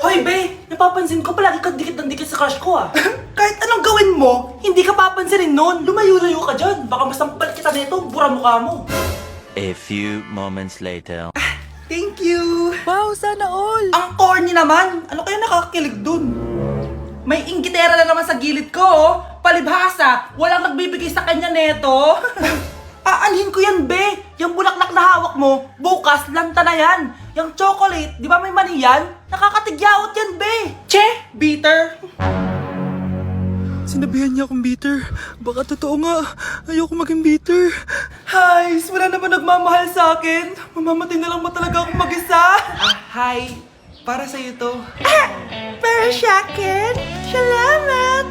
Hoy, be! Napapansin ko palagi kang dikit ng dikit sa crush ko ah. Kahit anong gawin mo, hindi ka papansinin nun. Lumayo-layo ka dyan. Baka masampal kita nito, bura mukha mo. A few moments later. Thank you! Wow, sana all! Ang corny naman! Ano kaya nakakakilig dun? May inggitera na naman sa gilid ko, oh. Palibhasa, walang nagbibigay sa kanya neto. Aanhin ko yan, be! Yung bulaklak na hawak mo, bukas, lanta na yan. Yung chocolate, di ba may mani yan? Nakakatigyawat yan, be! Che! Bitter! Sinabihan niya akong bitter. Baka totoo nga. Ayoko maging bitter. Hi! Wala naman nagmamahal sa akin. Mamamatay na lang ba talaga akong mag-isa? Hi! Para sa'yo to. Para sa akin? Salamat!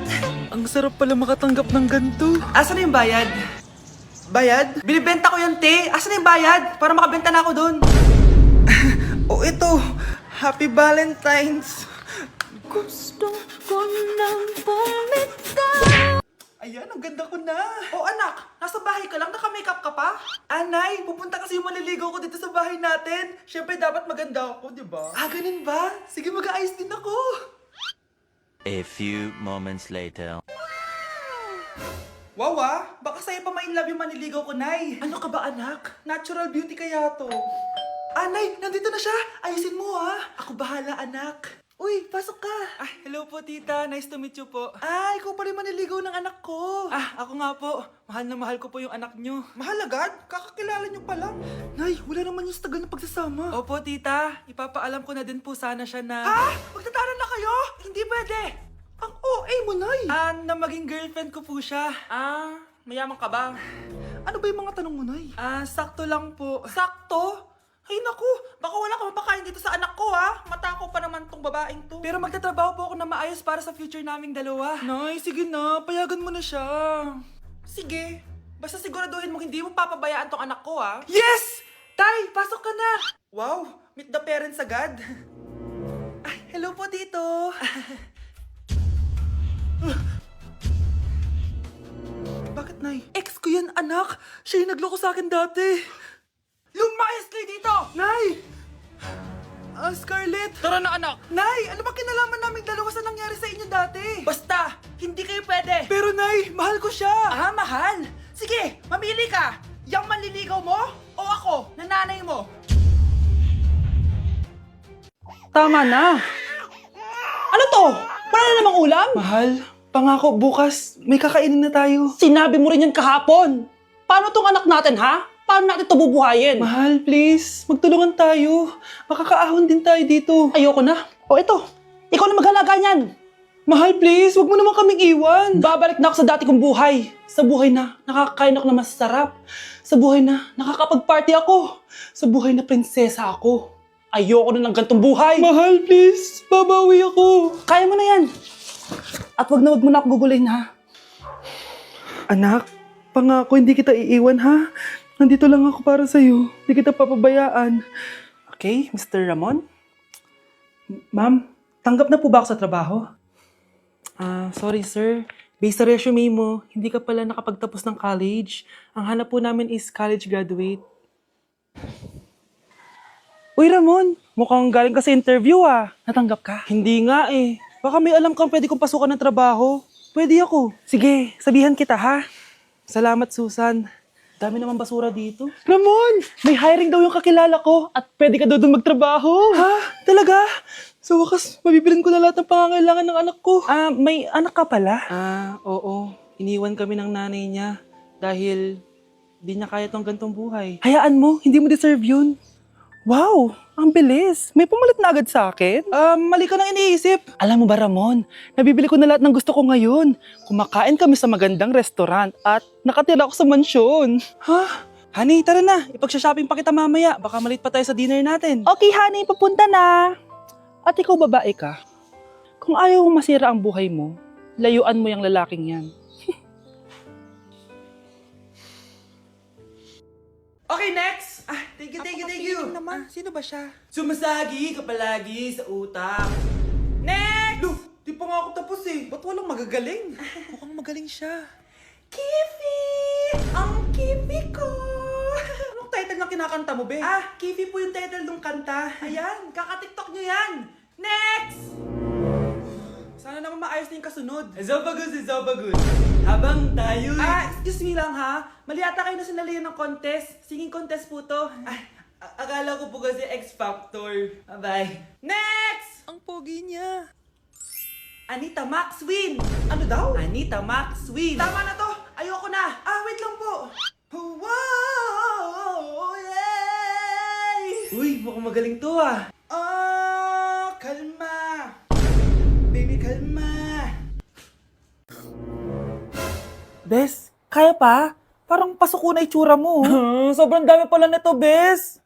Ang sarap pala makatanggap ng ganito. Asan na yung bayad? Bayad? Binibenta ko yung te. Asan na yung bayad? Para makabenta na ako doon. Oh, ito. Happy Valentine's. Gusto ko nang bumitaw. Ayan, ang ganda ko na. Oh, anak, nasa bahay ka lang, naka-makeup ka pa? Anay, pupunta kasi yung maliligaw ko dito sa bahay natin. Siyempre, dapat maganda ako, di ba? Ah, ganun ba? Sige, mag-aayos din ako. A few moments later. Wow, baka sa'yo pa ma-inlove yung maniligaw ko, Nay. Ano ka ba, anak? Natural beauty kaya to. Nay, nandito na siya. Ayusin mo, ha? Ako bahala, anak. Uy, pasok ka. Hello po, tita. Nice to meet you po. Ikaw pa rin maniligaw ng anak ko. Ako nga po. Mahal na mahal ko po yung anak nyo. Mahal agad? Kakakilala nyo pa lang. Nay, wala naman yung tagal ng pagsasama. Opo, tita. Ipapaalam ko na din po sana siya na... Magtatanan na kayo? Hindi pwede. Ang OA mo, Nay. Na maging girlfriend ko po siya. Mayaman ka ba? Ano ba yung mga tanong mo, Nay? Sakto lang po. Sakto? Ay naku, baka wala ka mapakain dito sa anak ko ha. Matako pa naman tong babaeng to. Pero magtatrabaho po ako na maayos para sa future naming dalawa. Nay, sige na, payagan mo na siya. Sige, basta siguraduhin mo hindi mo papabayaan tong anak ko ha. Yes! Tay, pasok ka na. Wow, meet the parents agad. Hello po dito. Bakit, Nay? Ex ko yan, anak. Siya yung nagloko sa akin dati. Lumayas kayo dito! Nay! Scarlett! Tara na, anak! Nay! Ano ba kinalaman naming dalawa sa nangyari sa inyo dati? Basta! Hindi kayo pwede! Pero Nay, mahal ko siya! Mahal? Sige, mamili ka! Yang manliligaw mo o ako, nanay mo? Tama na! Ano to? Wala na namang ulam? Mahal, pangako bukas may kakainin na tayo. Sinabi mo rin yan kahapon! Paano tong anak natin, ha? Paano natin ito bubuhayin? Mahal, please. Magtulungan tayo. Makakaahon din tayo dito. Ayoko na. O ito, ikaw na maghalaga niyan. Mahal, please. Huwag mo naman kaming iwan. Babalik na ako sa dati kong buhay. Sa buhay na nakakakain ako na masarap. Sa buhay na nakakapag-party ako. Sa buhay na prinsesa ako. Ayoko na ng gantong buhay. Mahal, please. Babawi ako. Kaya mo na yan. At wag na ako gugulin, ha? Anak, pangako hindi kita iiwan, ha? Nandito lang ako para sa'yo. Hindi kita papabayaan. Okay, Mr. Ramon? Ma'am, tanggap na po ba ako sa trabaho? Sorry sir. Based sa resume mo, hindi ka pala nakapagtapos ng college. Ang hanap po namin is college graduate. Uy Ramon, mukhang galing ka sa interview Natanggap ka? Hindi nga eh. Baka may alam kang pwede kong pasukan ng trabaho. Pwede ako. Sige, sabihan kita ha. Salamat Susan. Dami naman basura dito. Ramon! May hiring daw yung kakilala ko at pwede ka daw doon magtrabaho. Ha? Talaga? Sa wakas, mabibilin ko na lahat ng pangangailangan ng anak ko. May anak ka pala? Oo. Iniwan kami ng nanay niya dahil di niya kaya tong gantong buhay. Hayaan mo, hindi mo deserve yun. Wow! Ang bilis! May pumalit na agad sa akin? Mali ka nang iniisip. Alam mo ba Ramon, nabibili ko na lahat ng gusto ko ngayon. Kumakain kami sa magandang restaurant at nakatira ako sa mansyon. Ha? Honey, tara na. Ipag-shopping pa kita mamaya. Baka malit pa tayo sa dinner natin. Okay, honey. Papunta na. At ikaw babae ka. Kung ayaw mong masira ang buhay mo, layuan mo yung lalaking yan. Okay, next! Thank you. Naman, sino ba siya? Sumasagi ka palagi sa utak. Next! Look, di pa nga ako tapos eh. Ba't walang magagaling? Mukhang magaling siya. Kifi! Ang Kifi ko! Anong title ng kinakanta mo, be? Kifi po yung title ng kanta. Ayan, kaka-tiktok nyo yan. Next! maayos na yung kasunod. Zobagus. Habang tayo... excuse me lang ha. Mali ata kayo na sinalihan ng contest. Singing contest po to. Ay, akala ko po kasi X Factor. Bye-bye. Next! Ang pogi niya. Anita Max win! Ano daw? Anita Max win! Tama na to! Ayoko na! Wait lang po! Wow! Yay! Uy, mukhang magaling to ah! Kalma! Baby, kalma! Bes, kaya pa? Parang pasuko na itsura mo. Sobrang dami pala nito, Bes!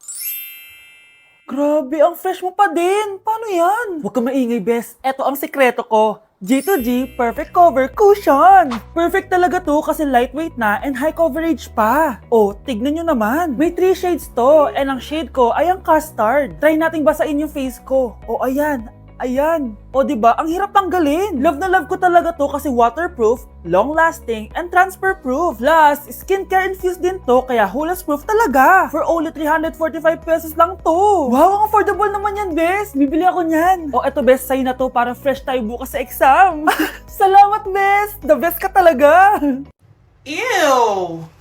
Grabe, ang fresh mo pa din. Paano yan? Huwag ka maingay, Bes. Eto ang sekreto ko. G2G Perfect Cover Cushion. Perfect talaga to kasi lightweight na and high coverage pa. Oh, tignan nyo naman. May 3 shades to and ang shade ko ay ang custard. Try nating basain yung face ko. Oh, ayan. Ayan. O diba, ang hirap tanggalin. Love na love ko talaga to kasi waterproof, long-lasting, and transfer-proof. Plus, skincare infused din to kaya hulas-proof talaga. For only 345 pesos lang to. Wow, ang affordable naman yan, Bes. Bibili ako niyan. O eto, Bes, sa'yo na to para fresh tayo bukas sa exam. Salamat, Bes. The best ka talaga. Ew!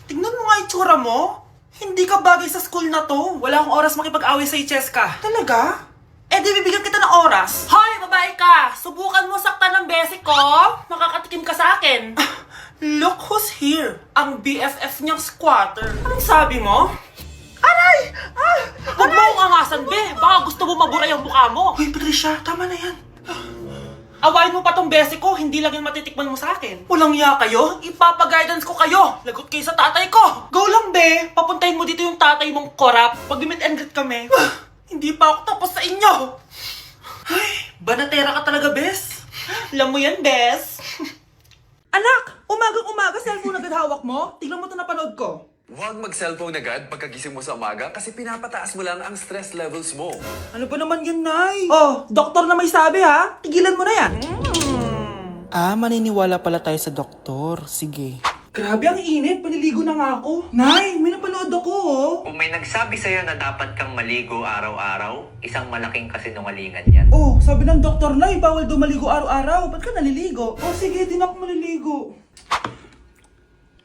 Tingnan mo nga itsura mo. Hindi ka bagay sa school na to. Wala akong oras makipag-away sa Cheska. Talaga? Eh di bibigyan kita ng oras. Hoy, babae ka! Subukan mo saktan ng besi ko. Makakatikim ka sa akin. Look who's here. Ang BFF niyang squatter. Anong sabi mo? Aray! Huwag mo akong angasan, be. Baka gusto mo mabura yung mukha mo. Hoy, Patricia, tama na yan. Awayin mo pa tong besi ko, hindi lang yung matitikman mo sa akin. Walang ya kayo, ipapag-guidance ko kayo. Lagot kayo sa tatay ko. Go lang, be. Papuntahin mo dito yung tatay mong korap. Pag-meet and greet kami. Hindi pa ako tapos sa inyo. Ay, banatera ka talaga, Bes. Alam mo yan, Bes. Anak, umagang-umaga cellphone agad hawak mo. Tignan mo ito napanood ko. Huwag mag-cellphone agad pagkagising mo sa umaga kasi pinapataas mo lang ang stress levels mo. Ano ba naman yan, Nay? Oh, doktor na may sabi ha. Tigilan mo na yan. Maniniwala pala tayo sa doktor. Sige. Grabe, ang init. Paniligo na nga ako. Nay, may napanood ako, oh. Kung may nagsabi sa'yo na dapat kang maligo araw-araw, isang malaking kasinungalingan yan. Oh, sabi ng doktor, Nay, bawal daw maligo araw-araw. Ba't ka naliligo? Oh, sige, din ako maliligo.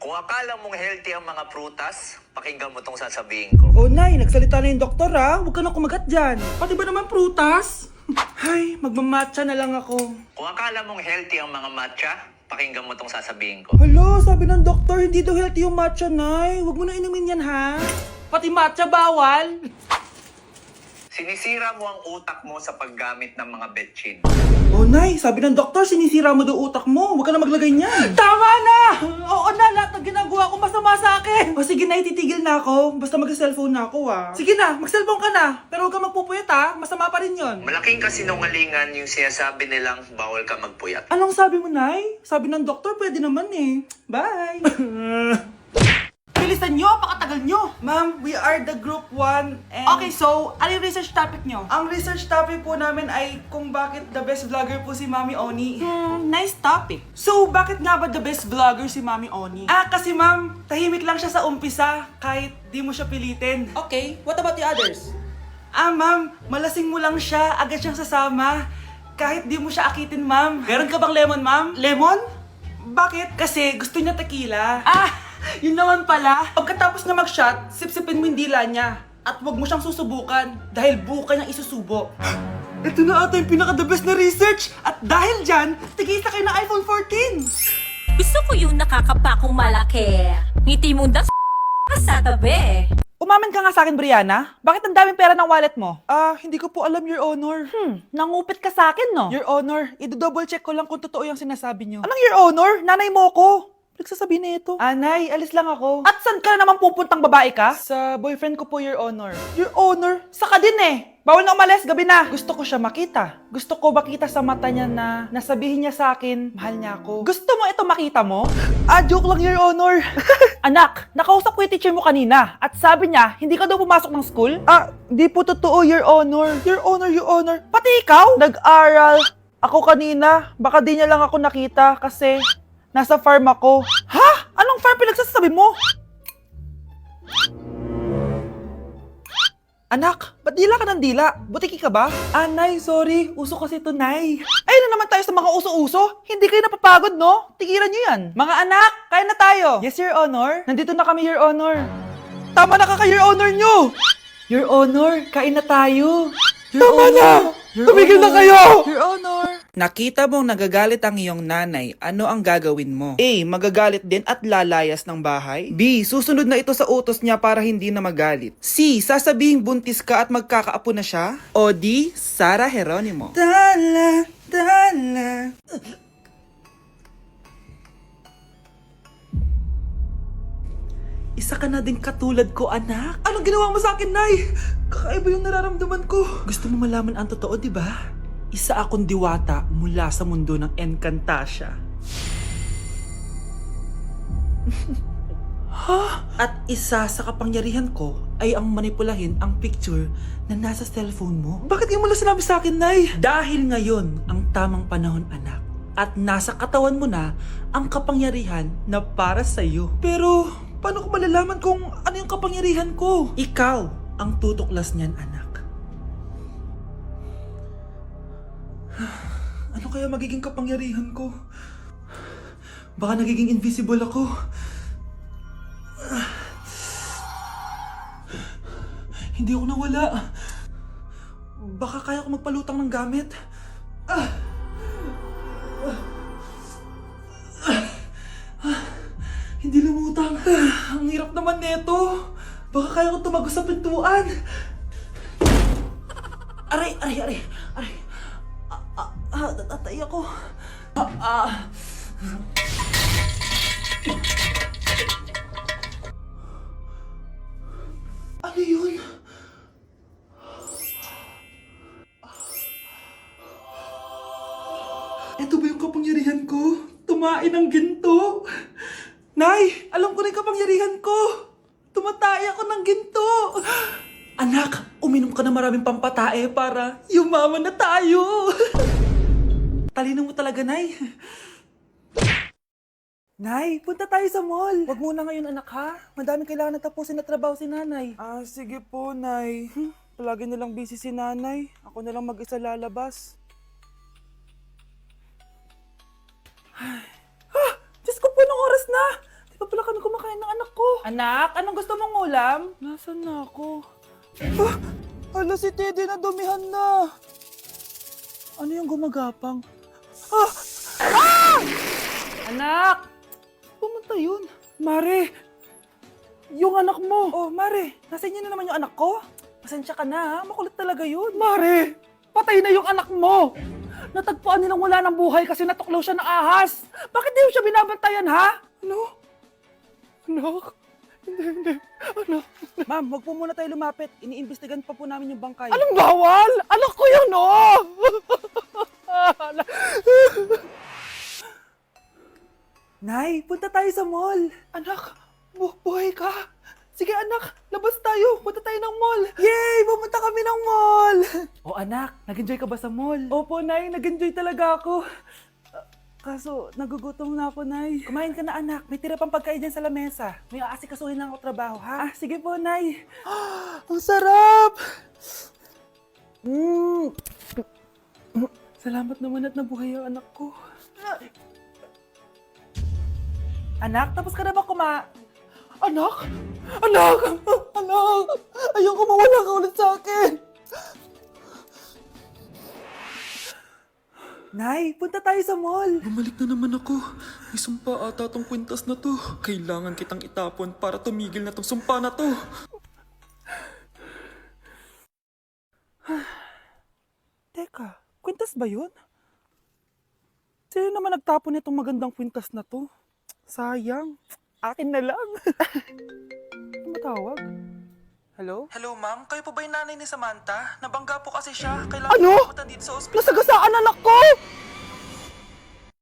Kung akala mong healthy ang mga prutas, pakinggan mo tong sasabihin ko. Oh, Nay, nagsalita na yung doktor, ha? Huwag ka na kumagat dyan. Pati ba naman prutas? Ay, magmamatcha na lang ako. Kung akala mong healthy ang mga matcha, pakinggan mo tong sasabihin ko. Hala, sabi ng doktor, hindi daw healthy yung matcha, Nay. Huwag mo na inumin yan, ha? Pati matcha bawal. Sinisira mo ang utak mo sa paggamit ng mga betchin. Oh, Nay, sabi ng doktor, sinisira mo daw utak mo. Huwag ka na maglagay niyan. Tama na! Oo na, lahat ng ginagawa ko masama sa akin. O sige na, ititigil na ako. Basta mag-cellphone na ako, ha. Sige na, mag-cellphone ka na. Pero huwag ka magpupuyat, ha. Masama pa rin yon. Malaking kasinungalingan yung sinasabi nilang bawal ka magpuyat. Anong sabi mo, Nay? Sabi ng doktor, pwede naman eh. Bye! Bilisan nyo, pakatagal nyo. Ma'am, we are the group 1 and... Okay, so, ano yung research topic nyo? Ang research topic po namin ay kung bakit the best vlogger po si Mami Oni. Nice topic. So, bakit nga ba the best vlogger si Mami Oni? Kasi ma'am, tahimik lang siya sa umpisa kahit di mo siya pilitin. Okay, what about the others? Ma'am, malasing mo lang siya, agad siyang sasama. Kahit di mo siya akitin, ma'am. Meron ka bang lemon, ma'am? Lemon? Bakit? Kasi gusto niya tequila. Yun naman pala. Pagkatapos na mag-shot, sipsipin mo yung dila niya. At huwag mo siyang susubukan dahil buka niyang isusubo. Ito na ata yung pinaka-the best na research. At dahil dyan, tigisa kayo ng iPhone 14. Gusto ko yung nakakapakong malaki. Ngiti mo das sa tabi. Umamin ka nga sa akin, Brianna. Bakit ang daming pera ng wallet mo? Hindi ko po alam, Your Honor. Nangupit ka sa akin, no? Your Honor, i-double check ko lang kung totoo yung sinasabi niyo. Anong Your Honor? Nanay mo ko. Nagsasabi na ito. Nay, alis lang ako. At saan ka na naman pupuntang babae ka? Sa boyfriend ko po, Your Honor. Your Honor? Saka din eh. Bawal na umalis, gabi na. Gusto ko siya makita. Gusto ko makita sa mata niya na nasabihin niya sa akin, mahal niya ako. Gusto mo ito makita mo? Joke lang, Your Honor. Anak, nakausap ko yung teacher mo kanina at sabi niya, hindi ka daw pumasok ng school? Di po totoo, Your Honor. Your Honor, Your Honor. Pati ikaw? Nag-aral. Ako kanina, baka di niya lang ako nakita kasi nasa farm ako. Ha? Anong farm pinagsasabi mo? Anak, ba't dila ka ng dila? Butiki ka ba? Nay, sorry. Uso kasi ito, Nay. Ay na naman tayo sa mga uso-uso. Hindi kayo napapagod, no? Tigilan nyo yan. Mga anak, kain na tayo. Yes, Your Honor. Nandito na kami, Your Honor. Tama na ka, Your Honor nyo. Your Honor, kain na tayo. Tama na! Tumigil na kayo! Your Honor! Nakita mong nagagalit ang iyong nanay, ano ang gagawin mo? A. Magagalit din at lalayas ng bahay. B. Susunod na ito sa utos niya para hindi na magalit. C. Sasabihing buntis ka at magkakaapo na siya. O D. Sara Geronimo. Dala, dala. Isa ka na din katulad ko, anak. Anong ginawa mo sa akin, Nay? Kakaiba yung nararamdaman ko. Gusto mo malaman ang totoo, di ba? Isa akong diwata mula sa mundo ng Encantasia. At isa sa kapangyarihan ko ay ang manipulahin ang picture na nasa cellphone mo. Bakit yung mula sinabi sa akin, Nay? Dahil ngayon ang tamang panahon, anak. At nasa katawan mo na ang kapangyarihan na para sa'yo. Pero paano ko malalaman kung ano yung kapangyarihan ko? Ikaw ang tutuklas niyan, anak. Ano kaya magiging kapangyarihan ko? Baka nagiging invisible ako. Hindi ako nawala. Baka kaya ko magpalutang ng gamit. Hindi lumutang. Ang hirap naman neto. Baka kaya ko tumagos sa pintuan. Aray, aray, aray. Aray. Natatay ako. Ano yun? Ito ba yung kapangyarihan ko? Tumain ng ginto? Nay, alam ko na yung kapangyarihan ko. Tumatay ako ng ginto. Anak, uminom ka na maraming pampatae para yumaman na tayo. Talino mo talaga, Nay. Nay, punta tayo sa mall. Wag muna ngayon, anak, ha? Madaming kailangan na tapusin na trabaho si nanay. Sige po, Nay. Palagi nilang busy si nanay. Ako na lang mag-isa lalabas. Diyos ko po, nung oras na. Di pa pala kami kumakain ng anak ko. Anak, anong gusto mong ulam? Nasaan na ako? Hala, si Teddy na dumihan na. Ano yung gumagapang? Anak! Pumunta yun. Mare! Yung anak mo! Oh, Mare! Nasa inyo na naman yung anak ko? Pasensya ka na, ha? Makulit talaga yun. Mare! Patay na yung anak mo! Natagpuan nilang wala ng buhay kasi natuklaw siya ng ahas! Bakit di mo siya binabantayan, ha? Ano? Anak? Hindi. Anak? Ma'am, wag po muna tayo lumapit. Iniimbestigan pa po namin yung bangkay. Anong bawal? Anak ko yun, oh! Nay, punta tayo sa mall. Anak, buhay ka. Sige anak, labas tayo. Punta tayo ng mall. Yay! Pumunta kami ng mall. Oh anak, nag-enjoy ka ba sa mall? Opo, Nay. Nag-enjoy talaga ako. Kaso, nagugutom na ako, Nay. Kumain ka na, anak. May tira pang pagkain dyan sa lamesa. May aasikasuhin lang ako trabaho, ha? Sige po, Nay. Ang sarap! Salamat naman at nabuhay ang anak ko. Anak, tapos ka na ba Anak! Anak! Anak! Ayoko mawala ka ulit sa akin! Nay, punta tayo sa mall. Bumalik na naman ako. May sumpa ata tong kwintas na to. Kailangan kitang itapon para tumigil na tong sumpa na to. Teka, kwintas ba yun? Sino naman nagtapon itong magandang kwintas na to? Sayang. Akin na lang. Tumatawag. Hello? Hello, ma'am. Kayo po ba yung nanay ni Samantha? Nabangga po kasi siya. Kailangan pumunta dito sa ospital. Nasagasaan anak ko!